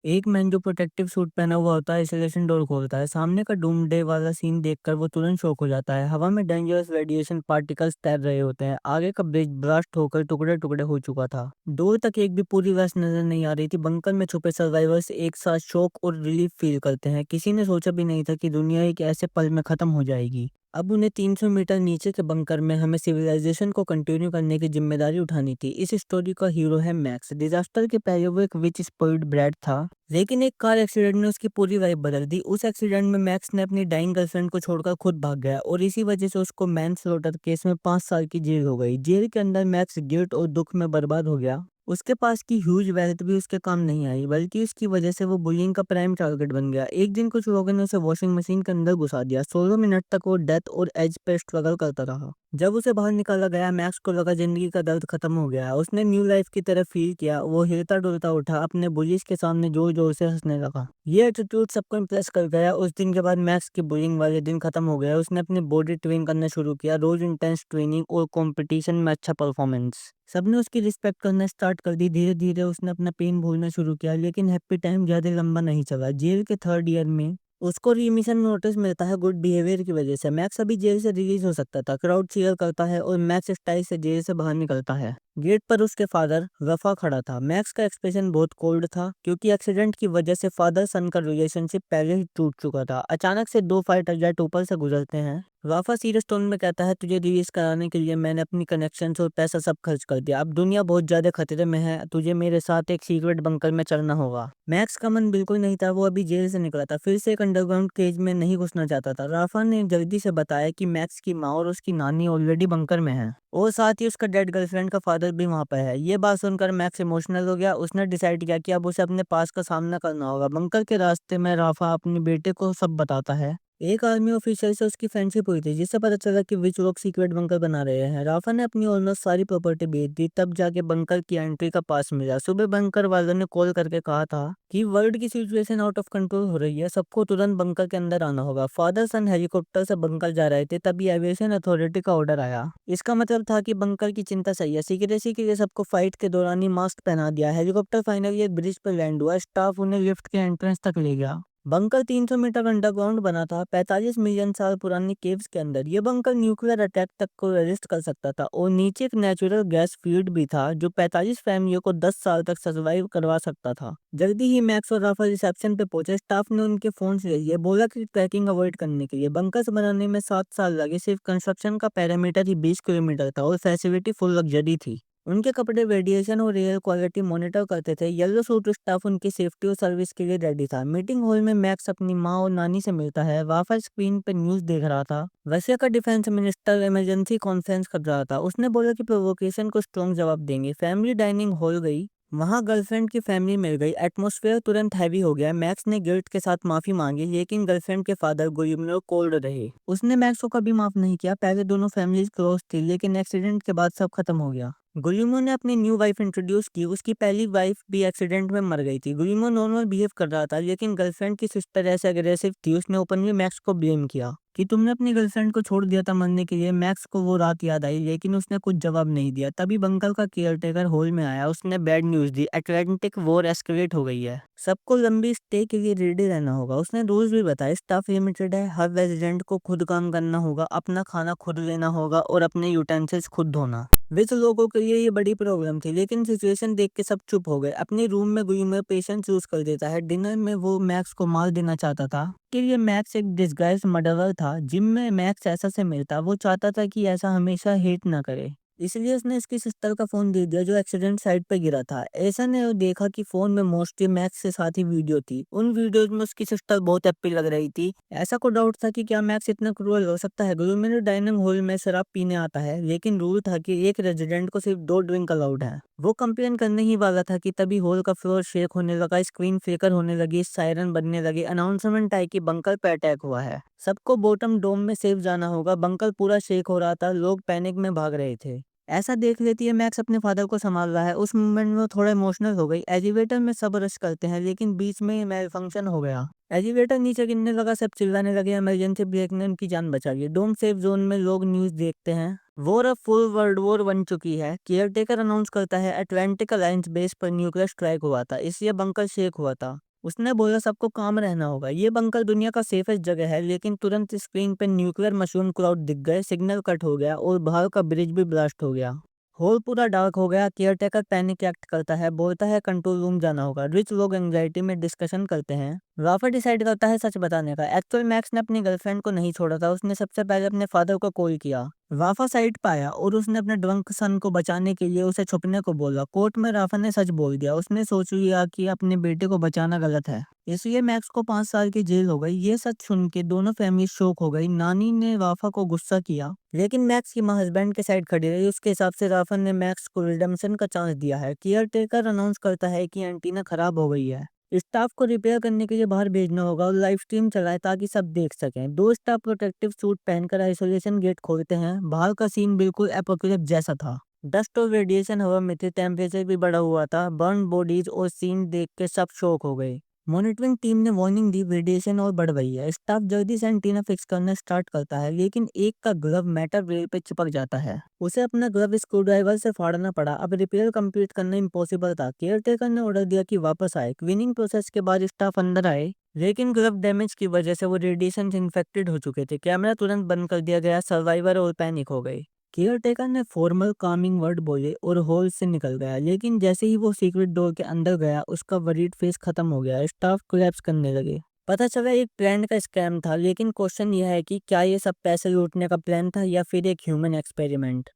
एक मैन जो protective suit पहना हुआ होता है आइसोलेशन डोर खोलता है। सामने का डूमडे वाला सीन देखकर वो तुरंत शॉक हो जाता है। हवा में डेंजरस रेडिएशन पार्टिकल्स तैर रहे होते हैं। आगे का ब्रिज ब्लास्ट होकर टुकड़े टुकड़े हो चुका था। दूर तक एक भी पूरी वैस नजर नहीं आ रही थी। बंकर में छुपे सर्वाइवर्स एक साथ शॉक और रिलीफ फील करते हैं। किसी ने सोचा भी नहीं था कि दुनिया एक ऐसे पल में खत्म हो जाएगी। अब उन्हें 300 मीटर नीचे के बंकर में हमें सिविलाइजेशन को कंटिन्यू करने की जिम्मेदारी उठानी थी। इस स्टोरी का हीरो है मैक्स। डिजास्टर के पहले वो एक विच स्पॉइल्ड ब्रैड था, लेकिन एक कार एक्सीडेंट ने उसकी पूरी वाइफ बदल दी। उस एक्सीडेंट में मैक्स ने अपनी डाइंग गर्लफ्रेंड को छोड़कर खुद भाग गया और इसी वजह से उसको मैनस्लॉटर केस में 5 साल की जेल हो गई। जेल के अंदर मैक्स गिल्ट और दुख में बर्बाद हो गया। उसके पास की ह्यूज वेल्थ भी उसके काम नहीं आई, बल्कि उसकी वजह से वो बुलिंग का प्राइम टारगेट बन गया। एक दिन कुछ लोगों ने उसे वॉशिंग मशीन के अंदर घुसा दिया। 16 मिनट तक वो डेथ और एज पे स्ट्रगल करता रहा। जब उसे बाहर निकाला गया, मैक्स को लगा जिंदगी का दर्द खत्म हो गया। उसने न्यू लाइफ की तरफ फील किया। वो हिलता डुलता उठा, अपने बुलिस के सामने जोर जोर से हंसने लगा। ये एटीट्यूड सबको इम्प्रेस कर गया। उस दिन के बाद मैक्स की बुलिंग वाले दिन खत्म हो गया। उसने अपनी बॉडी ट्रेन करना शुरू किया, रोज इंटेंस ट्रेनिंग और कंपटीशन में अच्छा परफॉर्मेंस। सबने उसकी रिस्पेक्ट करना स्टार्ट कर दी। धीरे धीरे उसने अपना पेन भूलना शुरू किया, लेकिन हैप्पी टाइम ज्यादा लंबा नहीं चला। जेल के 3rd ईयर में उसको रीमिशन नोटिस मिलता है गुड बिहेवियर की वजह से। मैक्स अभी जेल से रिलीज हो सकता था। क्राउड चीयर करता है और मैक्स स्टाइल से जेल से बाहर निकलता है। गेट पर उसके फादर वफा खड़ा था। मैक्स का एक्सप्रेशन बहुत कोल्ड था, क्योंकि एक्सीडेंट की वजह से फादर सन का रिलेशनशिप पहले ही टूट चुका था। अचानक से दो फाइटर जेट ऊपर से गुजरते हैं। वाफा सीरियस टोन में कहता है, तुझे रिलीज कराने के लिए मैंने अपनी कनेक्शन और पैसा सब खर्च कर दिया। अब दुनिया बहुत ज्यादा खतरे में है। तुझे मेरे साथ एक सीक्रेट बंकर में चलना होगा। मैक्स का मन बिल्कुल नहीं था। वो अभी जेल से निकला था, फिर से एक अंडरग्राउंड केज में नहीं घुसना चाहता था। राफा ने जल्दी से बताया कि मैक्स की माँ और उसकी नानी ऑलरेडी बंकर में है और साथ ही उसका डेड गर्लफ्रेंड का फादर भी वहां पर है। ये बात सुनकर मैक्स इमोशनल हो गया। उसने डिसाइड किया कि अब उसे अपने पास का सामना करना होगा। बंकर के रास्ते में राफा अपने बेटे को सब बताता है। एक आर्मी ऑफिसर से उसकी फ्रेंडशिप हुई थी, जिससे पता चला कि विच लोग सीक्रेट बंकर बना रहे हैं। राफा ने अपनी ऑलमोस्ट सारी प्रॉपर्टी बेच दी, तब जाके बंकर की एंट्री का पास मिला। सुबह बंकर वालों ने कॉल करके कहा था कि वर्ल्ड की सिचुएशन आउट ऑफ कंट्रोल हो रही है, सबको तुरंत बंकर के अंदर आना होगा। फादर सन हेलीकॉप्टर से बंकर जा रहे थे, तभी एविएशन अथॉरिटी का ऑर्डर आया। इसका मतलब था कि बंकर की चिंता सही है। सीक्रेसी के लिए सबको फाइट के दौरान ही मास्क पहना दिया। हेलीकॉप्टर फाइनली एक ब्रिज पर लैंड हुआ। स्टाफ उन्हें लिफ्ट के एंट्रेंस तक ले गया। बंकर 300 मीटर अंडरग्राउंड बना था, 45 मिलियन साल पुरानी केव्स के अंदर। ये बंकर न्यूक्लियर अटैक तक को रेजिस्ट कर सकता था और नीचे एक नेचुरल गैस फील्ड भी था, जो 45 फैमिलियों को 10 साल तक सर्वाइव करवा सकता था। जल्दी ही मैक्स और राफा रिसेप्शन पे पहुंचे। स्टाफ ने उनके फोन ले लिए, बोला कि ट्रैकिंग अवॉइड करने के लिए। बंकर्स बनाने में 7 साल लगे। सिर्फ कंस्ट्रक्शन का पैरामीटर ही 20 किलोमीटर था और फैसिलिटी फुल लग्जरी थी। उनके कपड़े रेडिएशन और एयर क्वालिटी मॉनिटर करते थे। येलो सूट स्टाफ उनकी सेफ्टी और सर्विस के लिए रेडी था। मीटिंग हॉल में मैक्स अपनी माँ और नानी से मिलता है। वाफा स्क्रीन पर न्यूज देख रहा था। रशिया का डिफेंस मिनिस्टर इमरजेंसी कॉन्फ्रेंस कर रहा था। उसने बोला कि प्रोवोकेशन को स्ट्रॉन्ग जवाब देंगे। फैमिली डाइनिंग हॉल गई। वहां गर्लफ्रेंड की फैमिली मिल गई। एटमॉस्फेयर तुरंत हैवी हो गया। मैक्स ने गिल्ट के साथ माफी मांगी, लेकिन गर्लफ्रेंड के फादर गुलिमनो कोल्ड रहे। उसने मैक्स को कभी माफ नहीं किया। पहले दोनों फैमिलीज क्लोज थी, लेकिन एक्सीडेंट के बाद सब खत्म हो गया। गुलिमो ने अपनी न्यू वाइफ इंट्रोड्यूस की। उसकी पहली वाइफ भी एक्सीडेंट में मर गई थी। गुलिमो नॉर्मल बिहेव कर रहा था, लेकिन गर्लफ्रेंड की सिस्टर ऐसे अग्रेसिव थी। उसने ओपनली मैक्स को ब्लेम किया कि तुमने अपनी गर्लफ्रेंड को छोड़ दिया था मरने के लिए। मैक्स को वो रात याद आई, लेकिन उसने कुछ जवाब नहीं दिया। तभी बंकल का केयरटेकर हॉल में आया। उसने बैड न्यूज दी, अटलांटिक वॉर एस्केलेट हो गई है, सबको लंबी स्टे के लिए रेडी रहना होगा। उसने रूल्स भी बताए, स्टाफ लिमिटेड है, हर रेजिडेंट को खुद काम करना होगा, अपना खाना खुद लेना होगा और अपने यूटेंसिल्स खुद धोना। विच लोगों के लिए ये बड़ी प्रॉब्लम थी, लेकिन सिचुएशन देख के सब चुप हो गए। अपने रूम में गुलिमर पेशेंट चूज कर देता है। डिनर में वो मैक्स को मार देना चाहता था कि ये मैक्स एक डिस्गाइज मर्डरर था। जिम में मैक्स ऐसा से मिलता, वो चाहता था कि ऐसा हमेशा हेट ना करे, इसलिए उसने इसकी सिस्टर का फोन दे दिया, जो एक्सीडेंट साइट पे गिरा था। ऐसा ने देखा कि फोन में मोस्टली मैक्स के साथ ही वीडियो थी। उन वीडियोज में उसकी सिस्टर बहुत हैप्पी लग रही थी। ऐसा को डाउट था कि क्या मैक्स इतना क्रूअल हो सकता है। गुलूमेरो डाइनिंग हॉल में शराब पीने आता है, लेकिन रूल था कि एक रेजिडेंट को सिर्फ 2 ड्रिंक अलाउड है। वो कंप्लेन करने ही वाला था कि तभी हॉल का फ्लोर शेक होने लगा, स्क्रीन फ्लिकर होने लगी, सायरन बजने लगी। अनाउंसमेंट आई कि बंकर पे अटैक हुआ है, सबको बॉटम डोम में सेफ जाना होगा। बंकर पूरा शेक हो रहा था, लोग पैनिक में भाग रहे थे। ऐसा देख लेती है मैक्स अपने फादर को संभाल रहा है। उस मोमेंट में वो थोड़ा इमोशनल हो गई। एलिवेटर में सब रश करते हैं, लेकिन बीच में मेल फंक्शन हो गया। एलिवेटर नीचे गिरने लगा, सब चिल्लाने लगे। इमरजेंसी ब्रेक ने उनकी जान बचा ली। डोम सेफ जोन में लोग न्यूज देखते हैं। वॉर अब फुल वर्ल्ड वॉर बन चुकी है। केयरटेकर अनाउंस करता है, अटलांटिक अलायंस बेस पर न्यूक्लियर स्ट्राइक हुआ था, इसलिए बंकर शेक हुआ था। उसने बोला सबको काम रहना होगा। ये बंकर दुनिया का सेफेस्ट जगह है, लेकिन तुरंत स्क्रीन पे न्यूक्लियर मशरूम क्लाउड दिख गए, सिग्नल कट हो गया और बाहर का ब्रिज भी ब्लास्ट हो गया। हॉल पूरा डार्क हो गया। केयरटेकर पैनिक एक्ट करता है, बोलता है कंट्रोल रूम जाना होगा। रिच लोग एंग्जाइटी में डिस्कशन करते हैं। राफा डिसाइड करता है सच बताने का। एक्चुअल मैक्स ने अपनी गर्लफ्रेंड को नहीं छोड़ा था, उसने सबसे पहले अपने फादर को कॉल किया। राफा साइड पाया और उसने अपने ड्रंक सन को बचाने के लिए उसे छुपने को बोला। कोर्ट में राफा ने सच बोल दिया। उसने सोच लिया कि अपने बेटे को बचाना गलत है, इसलिए मैक्स को 5 साल की जेल हो गई। ये सच सुन के दोनों फैमिली शोक हो गई। नानी ने राफा को गुस्सा किया, लेकिन मैक्स की माँ हस्बैंड के साइड खड़ी रही। उसके हिसाब से राफा ने मैक्स को रिडेम्पशन का चांस दिया है। केयर टेकर अनाउंस करता है कि एंटीना खराब हो गई है, स्टाफ को रिपेयर करने के लिए बाहर भेजना होगा और लाइव स्ट्रीम चलाए ताकि सब देख सकें। दो स्टाफ प्रोटेक्टिव सूट पहनकर आइसोलेशन गेट खोलते हैं। बाहर का सीन बिल्कुल एपोकलिप्स जैसा था। डस्ट और रेडिएशन हवा में थे, टेम्परेचर भी बढ़ा हुआ था। बर्न बॉडीज और सीन देख के सब शॉक हो गए। मॉनिटरिंग टीम ने वार्निंग दी, रेडिएशन और बढ़ रही है। स्टाफ जल्दी से एंटीना फिक्स करना स्टार्ट करता है, लेकिन एक का ग्लव मेटल रेल पे चिपक जाता है। उसे अपना ग्लव स्क्रूड्राइवर से फाड़ना पड़ा। अब रिपेयर कंप्लीट करना इम्पॉसिबल था। केयरटेकर ने ऑर्डर दिया कि वापस आए। क्वीनिंग प्रोसेस के बाद स्टाफ अंदर आए, लेकिन ग्लव डैमेज की वजह से वो रेडिएशन से इन्फेक्टेड हो चुके थे। कैमरा तुरंत बंद कर दिया गया। सर्वाइवर और पैनिक हो गए। केयरटेकर ने फॉर्मल कामिंग वर्ड बोले और हॉल से निकल गया, लेकिन जैसे ही वो सीक्रेट डोर के अंदर गया उसका वरीड फेस खत्म हो गया। स्टाफ कोलैप्स करने लगे। पता चला एक ब्रांड का स्कैम था, लेकिन क्वेश्चन यह है कि क्या ये सब पैसे लूटने का प्लान था या फिर एक ह्यूमन एक्सपेरिमेंट।